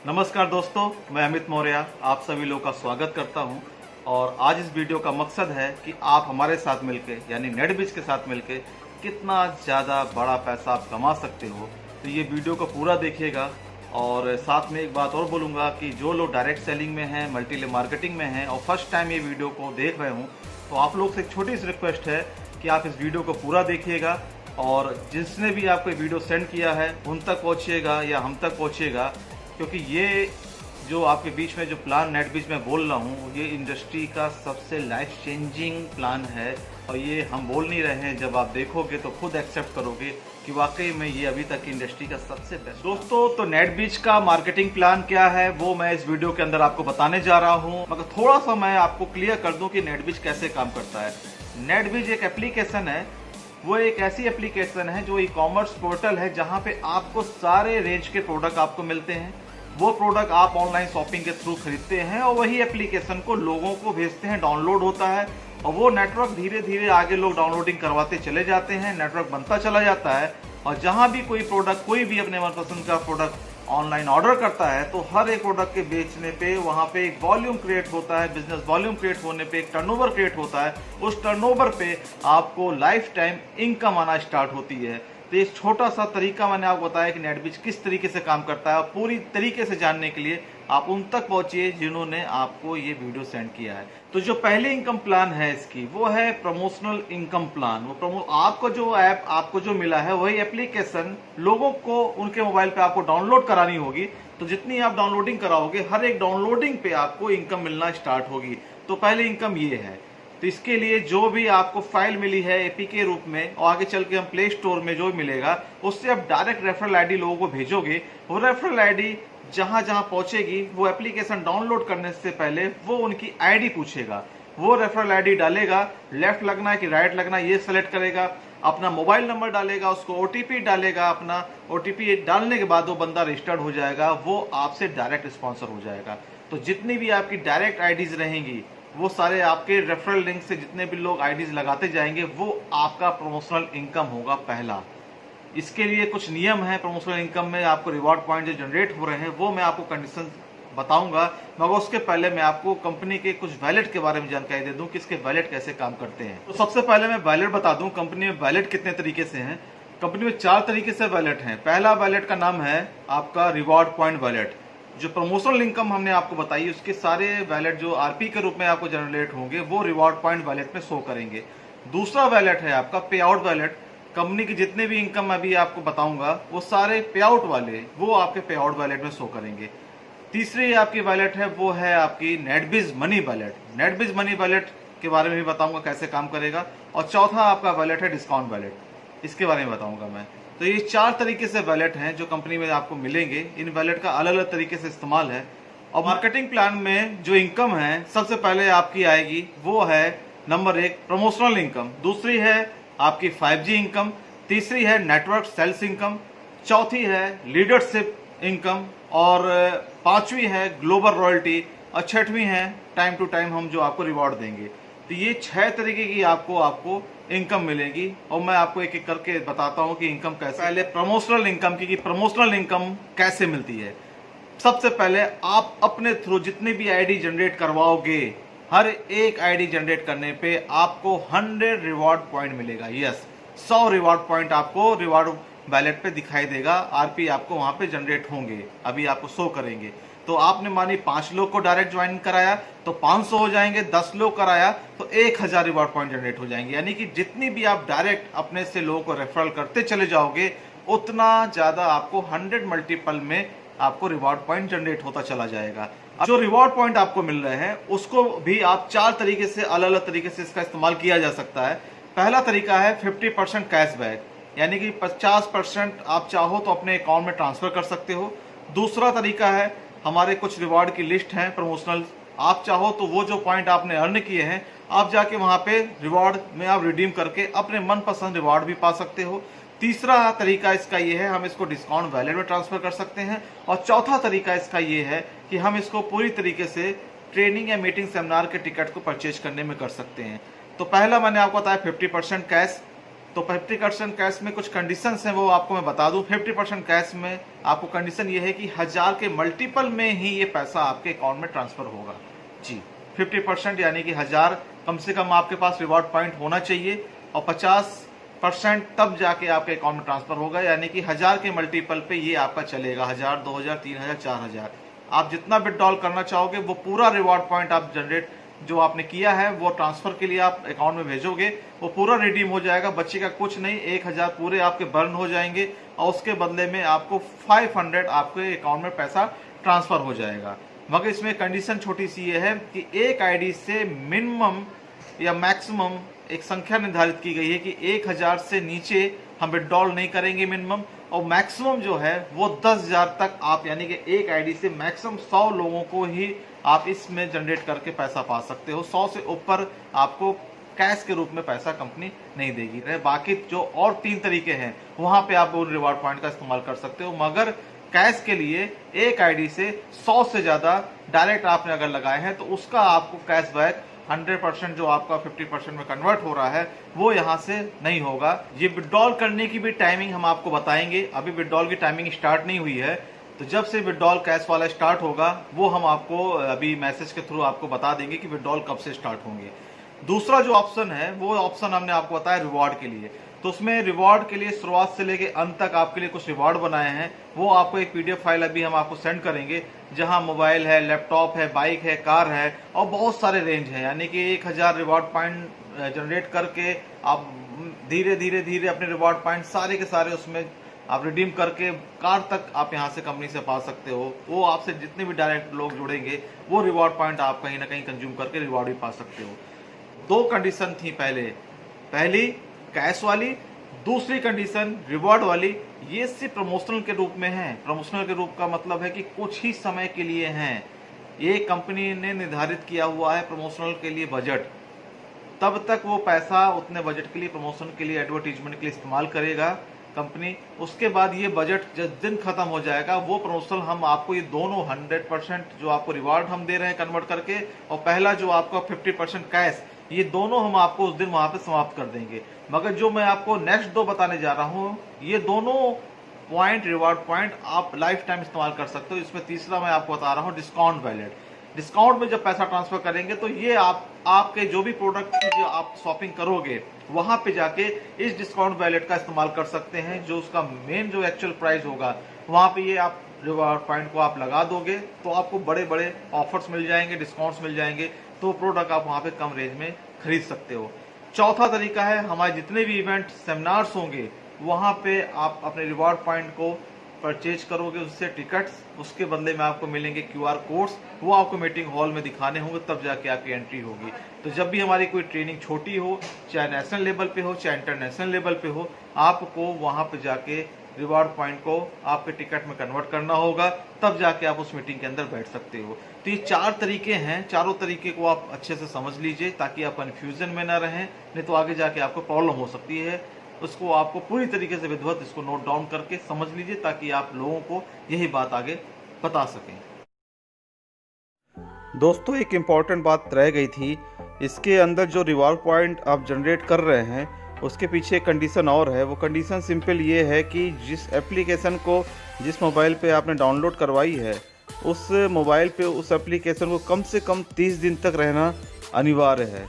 नमस्कार दोस्तों, मैं अमित मौर्य आप सभी लोग का स्वागत करता हूं। और आज इस वीडियो का मकसद है कि आप हमारे साथ मिलके यानी नेटबिज के साथ मिलके कितना ज़्यादा बड़ा पैसा आप कमा सकते हो। तो ये वीडियो को पूरा देखिएगा। और साथ में एक बात और बोलूँगा कि जो लोग डायरेक्ट सेलिंग में हैं, मल्टी लेवल मार्केटिंग में हैं और फर्स्ट टाइम ये वीडियो को देख रहे हूँ, तो आप लोग से एक छोटी सी रिक्वेस्ट है कि आप इस वीडियो को पूरा देखिएगा और जिसने भी आपको वीडियो सेंड किया है उन तक पहुँचिएगा या हम तक पहुँचिएगा, क्योंकि ये जो आपके बीच में जो प्लान नेटबिज में बोल रहा हूँ ये इंडस्ट्री का सबसे लाइफ चेंजिंग प्लान है। और ये हम बोल नहीं रहे हैं, जब आप देखोगे तो खुद एक्सेप्ट करोगे कि वाकई में ये अभी तक इंडस्ट्री का सबसे बेस्ट। दोस्तों, तो नेटबिज का मार्केटिंग प्लान क्या है वो मैं इस वीडियो के अंदर आपको बताने जा रहा हूँ, मगर थोड़ा सा मैं आपको क्लियर कर दूं कि नेटबिज कैसे काम करता है। नेटबिज एक एप्लीकेशन है, वो एक ऐसी एप्लीकेशन है जो ई कॉमर्स पोर्टल है जहाँ पे आपको सारे रेंज के प्रोडक्ट आपको मिलते हैं। वो प्रोडक्ट आप ऑनलाइन शॉपिंग के थ्रू खरीदते हैं और वही एप्लीकेशन को लोगों को भेजते हैं, डाउनलोड होता है और वो नेटवर्क धीरे धीरे आगे लोग डाउनलोडिंग करवाते चले जाते हैं, नेटवर्क बनता चला जाता है। और जहाँ भी कोई प्रोडक्ट, कोई भी अपने मनपसंद का प्रोडक्ट ऑनलाइन ऑर्डर करता है तो हर एक प्रोडक्ट के बेचने पे वहाँ पे एक वॉल्यूम क्रिएट होता है, बिजनेस वॉल्यूम क्रिएट होने पे एक टर्नओवर क्रिएट होता है। उस टर्नओवर पे आपको लाइफ टाइम इनकम आना स्टार्ट होती है। तो ये छोटा सा तरीका मैंने आपको बताया कि नेटबिज किस तरीके से काम करता है। पूरी तरीके से जानने के लिए आप उन तक पहुंचिए जिन्होंने आपको ये वीडियो सेंड किया है। तो जो पहले इनकम प्लान है इसकी, वो है प्रमोशनल इनकम प्लान। वो आपको जो ऐप आपको जो मिला है वही एप्लीकेशन लोगों को उनके मोबाइल पे आपको डाउनलोड करानी होगी। तो जितनी आप डाउनलोडिंग कराओगे, हर एक डाउनलोडिंग पे आपको इनकम मिलना स्टार्ट होगी। तो पहले इनकम ये है। तो इसके लिए जो भी आपको फाइल मिली है एपी के रूप में और आगे चल के हम प्ले स्टोर में जो मिलेगा उससे आप डायरेक्ट रेफरल आईडी लोगों को भेजोगे। वो रेफरल आईडी जहां जहां पहुंचेगी, वो एप्लीकेशन डाउनलोड करने से पहले वो उनकी आईडी पूछेगा। वो रेफरल आईडी डालेगा, लेफ्ट लगना है कि राइट लगना है ये सेलेक्ट करेगा, अपना मोबाइल नंबर डालेगा, उसको ओटीपी डालेगा। अपना ओटीपी डालने के बाद वो बंदा रजिस्टर्ड हो जाएगा, वो आपसे डायरेक्ट स्पॉन्सर हो जाएगा। तो जितनी भी आपकी डायरेक्ट आईडीज रहेंगी वो सारे आपके रेफरल लिंक से जितने भी लोग आईडीज लगाते जाएंगे वो आपका प्रमोशनल इनकम होगा पहला। इसके लिए कुछ नियम है। प्रमोशनल इनकम में आपको रिवॉर्ड पॉइंट जो जनरेट हो रहे हैं वो मैं आपको कंडीशन बताऊंगा, मगर उसके पहले मैं आपको कंपनी के कुछ वैलेट के बारे में जानकारी दे दूं कि इसके वैलेट कैसे काम करते हैं। तो सबसे पहले मैं वैलेट बता दूं कंपनी में वैलेट कितने तरीके से हैं। कंपनी में 4 तरीके से वैलेट हैं। पहला वैलेट का नाम है आपका रिवॉर्ड पॉइंट वैलेट। जो प्रमोशनल इनकम हमने आपको बताई उसके सारे वैलेट जो आरपी के रूप में आपको जनरेट होंगे वो रिवॉर्ड पॉइंट वैलेट में शो करेंगे। दूसरा वैलेट है आपका पे आउट वैलेट। कंपनी की जितने भी इनकम अभी आपको बताऊंगा वो सारे पे आउट वाले वो आपके पे आउट वैलेट में शो करेंगे। तीसरी आपकी वैलेट है वो है आपकी नेटबिज मनी वैलेट। नेटबिज मनी वैलेट के बारे में भी बताऊंगा कैसे काम करेगा। और चौथा आपका वैलेट है डिस्काउंट वैलेट, इसके बारे में बताऊंगा मैं। तो ये 4 तरीके से वैलेट हैं जो कंपनी में आपको मिलेंगे। इन वैलेट का अलग अलग तरीके से इस्तेमाल है। और मार्केटिंग प्लान में जो इनकम है सबसे पहले आपकी आएगी वो है नंबर 1 प्रमोशनल इनकम, दूसरी है आपकी 5G इनकम, तीसरी है नेटवर्क सेल्स इनकम, चौथी है लीडरशिप इनकम और 5वीं है ग्लोबल रॉयल्टी और 6वीं है टाइम टू टाइम हम जो आपको रिवॉर्ड देंगे। तो ये 6 तरीके की आपको इनकम मिलेगी और मैं आपको एक एक करके बताता हूं कि इनकम कैसे। पहले प्रमोशनल इनकम की प्रमोशनल इनकम कैसे मिलती है। सबसे पहले आप अपने थ्रू जितनी भी आईडी जनरेट करवाओगे, हर एक आईडी जनरेट करने पे आपको 100 रिवॉर्ड पॉइंट मिलेगा। यस, 100 रिवॉर्ड पॉइंट आपको रिवॉर्ड वैलेट पे दिखाई देगा। आरपी आपको वहां पे जनरेट होंगे, अभी आपको शो करेंगे। तो आपने मानी 5 लोग को डायरेक्ट ज्वाइन कराया तो 500 हो जाएंगे, 10 लोग कराया तो 1000 रिवॉर्ड पॉइंट जनरेट हो जाएंगे। यानी कि जितनी भी आप डायरेक्ट अपने से लोगों को रेफरल करते चले जाओगे उतना ज्यादा आपको 100 मल्टीपल में आपको रिवॉर्ड पॉइंट जनरेट होता चला जाएगा। अब जो रिवॉर्ड पॉइंट आपको मिल रहे हैं उसको भी आप 4 तरीके से अलग अलग तरीके से इसका इस्तेमाल किया जा सकता है। पहला तरीका है 50% कैशबैक, यानी कि 50% आप चाहो तो अपने अकाउंट में ट्रांसफर कर सकते हो। दूसरा तरीका है हमारे कुछ रिवॉर्ड की लिस्ट है प्रमोशनल, आप चाहो तो वो जो पॉइंट आपने अर्न किए हैं आप जाके वहां पे रिवॉर्ड में आप रिडीम करके अपने मनपसंद रिवॉर्ड भी पा सकते हो। तीसरा तरीका इसका ये है हम इसको डिस्काउंट वैलेट में ट्रांसफर कर सकते हैं। और चौथा तरीका इसका ये है कि हम इसको पूरी तरीके से ट्रेनिंग या मीटिंग सेमिनार के टिकट को परचेज करने में कर सकते हैं। तो पहला मैंने आपको बताया 50% कैश, तो 50% कैश में कुछ कंडीशंस हैं, वो आपको मैं बता दूं। 50% कैश में आपको कंडीशन ये है कि 1000 के मल्टीपल में ही ये पैसा आपके अकाउंट में ट्रांसफर होगा जी। 50% यानी कि 1000 कम से कम आपके पास रिवॉर्ड पॉइंट होना चाहिए, और 50% तब जाके आपके अकाउंट में ट्रांसफर होगा, यानी कि 1000 के मल्टीपल पे ये आपका चलेगा। 1000, 2000, 3000, 4000 आप जितना विड्रॉल करना चाहोगे वो पूरा रिवॉर्ड पॉइंट आप जनरेट जो आपने किया है वो ट्रांसफर के लिए आप अकाउंट में भेजोगे, वो पूरा रिडीम हो जाएगा, बच्चे का कुछ नहीं। 1000 पूरे आपके बर्न हो जाएंगे और उसके बदले में आपको 500 आपके अकाउंट में पैसा ट्रांसफर हो जाएगा। मगर इसमें कंडीशन छोटी सी ये है कि एक आईडी से मिनिमम या मैक्सिमम एक संख्या निर्धारित की गई है कि 1000 से नीचे हम विड्रॉल नहीं करेंगे मिनिमम, और मैक्सिमम जो है वो 10,000 तक आप, यानी कि एक आईडी से मैक्सिमम 100 लोगों को ही आप इसमें जनरेट करके पैसा पा सकते हो। 100 से ऊपर आपको कैश के रूप में पैसा कंपनी नहीं देगी। बाकी जो और 3 तरीके हैं वहां पे आप वो रिवॉर्ड पॉइंट का इस्तेमाल कर सकते हो, मगर कैश के लिए एक आईडी से 100 से ज्यादा डायरेक्ट आपने अगर लगाए हैं तो उसका आपको कैशबैक 100% जो आपका 50% में कन्वर्ट हो रहा है वो यहाँ से नहीं होगा। ये विड्रॉल करने की भी टाइमिंग हम आपको बताएंगे। अभी विड्रॉल की टाइमिंग स्टार्ट नहीं हुई है, तो जब से विड्रॉल कैश वाला स्टार्ट होगा वो हम आपको अभी मैसेज के थ्रू आपको बता देंगे कि विड्रॉल कब से स्टार्ट होंगे। दूसरा जो ऑप्शन है वो ऑप्शन हमने आपको बताया रिवॉर्ड के लिए। तो उसमें रिवॉर्ड के लिए शुरुआत से लेके अंत तक आपके लिए कुछ रिवॉर्ड बनाए हैं, वो आपको एक पीडीएफ फाइल अभी हम आपको सेंड करेंगे, जहां मोबाइल है, लैपटॉप है, बाइक है, कार है और बहुत सारे रेंज है। यानी कि 1000 रिवॉर्ड पॉइंट जनरेट करके आप धीरे धीरे धीरे अपने रिवॉर्ड पॉइंट सारे के सारे उसमें आप रिडीम करके कार तक आप यहाँ से कंपनी से पा सकते हो। वो आपसे जितने भी डायरेक्ट लोग जुड़ेंगे वो रिवॉर्ड पॉइंट आप कहीं ना कहीं कंज्यूम करके रिवॉर्ड भी पा सकते हो। 2 कंडीशन थी पहली कैश वाली, दूसरी कंडीशन रिवॉर्ड वाली। ये सिर्फ प्रमोशनल के रूप में है। प्रमोशनल के रूप का मतलब है कि कुछ ही समय के लिए हैं। ये कंपनी ने निर्धारित किया हुआ है प्रमोशनल के लिए बजट, तब तक वो पैसा उतने बजट के लिए, प्रमोशन के लिए, एडवर्टीजमेंट के लिए इस्तेमाल करेगा कंपनी। उसके बाद ये बजट जिस दिन खत्म हो जाएगा वो प्रमोशनल हम आपको ये दोनों 100% जो आपको रिवॉर्ड हम दे रहे हैं कन्वर्ट करके, और पहला जो आपका 50% कैश, ये दोनों हम आपको उस दिन वहां पे समाप्त कर देंगे। मगर जो मैं आपको नेक्स्ट 2 बताने जा रहा हूं, ये दोनों पॉइंट, रिवॉर्ड पॉइंट आप लाइफ टाइम इस्तेमाल कर सकते हो। इसमें तीसरा मैं आपको बता रहा हूं डिस्काउंट वैलेट। डिस्काउंट में जब पैसा ट्रांसफर करेंगे तो ये आपके जो भी प्रोडक्ट की जो आप शॉपिंग करोगे वहां पे जाके इस डिस्काउंट वैलेट का इस्तेमाल कर सकते हैं। जो उसका मेन जो एक्चुअल प्राइस होगा वहां पे ये आप रिवॉर्ड पॉइंट को आप लगा दोगे तो आपको बड़े बड़े ऑफर्स मिल जाएंगे, डिस्काउंट्स मिल जाएंगे, तो प्रोडक्ट आप वहां पे कम रेंज में खरीद सकते हो। चौथा तरीका है, हमारे जितने भी इवेंट सेमिनार्स होंगे वहां पे आप अपने रिवॉर्ड पॉइंट को परचेज करोगे, उससे टिकट्स, उसके बदले में आपको मिलेंगे QR कोड्स, वो आपको मीटिंग हॉल में दिखाने होंगे, तब जाके आपकी एंट्री होगी। तो जब भी हमारी कोई ट्रेनिंग छोटी हो, चाहे नेशनल लेवल पे हो चाहे इंटरनेशनल लेवल पे हो, आपको वहां पे जाके रिवॉर्ड पॉइंट को आपके टिकट में कन्वर्ट करना होगा, तब जाके आप उस मीटिंग के अंदर बैठ सकते हो। तो ये 4 तरीके हैं, चारों तरीके को आप अच्छे से समझ लीजिए ताकि आप कंफ्यूजन में ना रहें, नहीं तो आगे जाके आपको प्रॉब्लम हो सकती है। उसको आपको पूरी तरीके से विधिवत इसको नोट डाउन करके समझ लीजिए ताकि आप लोगों को यही बात आगे बता सकें। दोस्तों, एक इम्पॉर्टेंट बात रह गई थी, इसके अंदर जो रिवॉर्ड पॉइंट आप जनरेट कर रहे हैं उसके पीछे एक कंडीशन और है। वो कंडीशन सिंपल ये है कि जिस एप्लीकेशन को जिस मोबाइल पे आपने डाउनलोड करवाई है उस मोबाइल पे उस एप्लीकेशन को कम से कम 30 दिन तक रहना अनिवार्य है।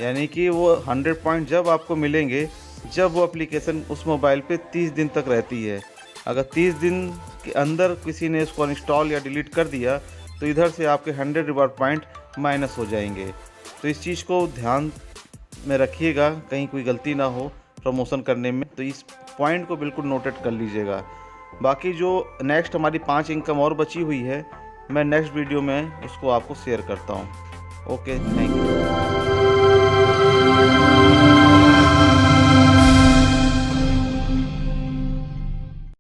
यानी कि वो 100 पॉइंट जब आपको मिलेंगे जब वो एप्लीकेशन उस मोबाइल पे 30 दिन तक रहती है। अगर 30 दिन के अंदर किसी ने इसको इंस्टॉल या डिलीट कर दिया तो इधर से आपके 100 रिवॉर्ड पॉइंट माइनस हो जाएंगे। तो इस चीज़ को ध्यान में रखिएगा, कहीं कोई गलती ना हो प्रमोशन करने में, तो इस पॉइंट को बिल्कुल नोटेट कर लीजिएगा। बाकी जो नेक्स्ट हमारी 5 इनकम और बची हुई है, मैं नेक्स्ट वीडियो में उसको आपको शेयर करता हूँ। Okay, thank you.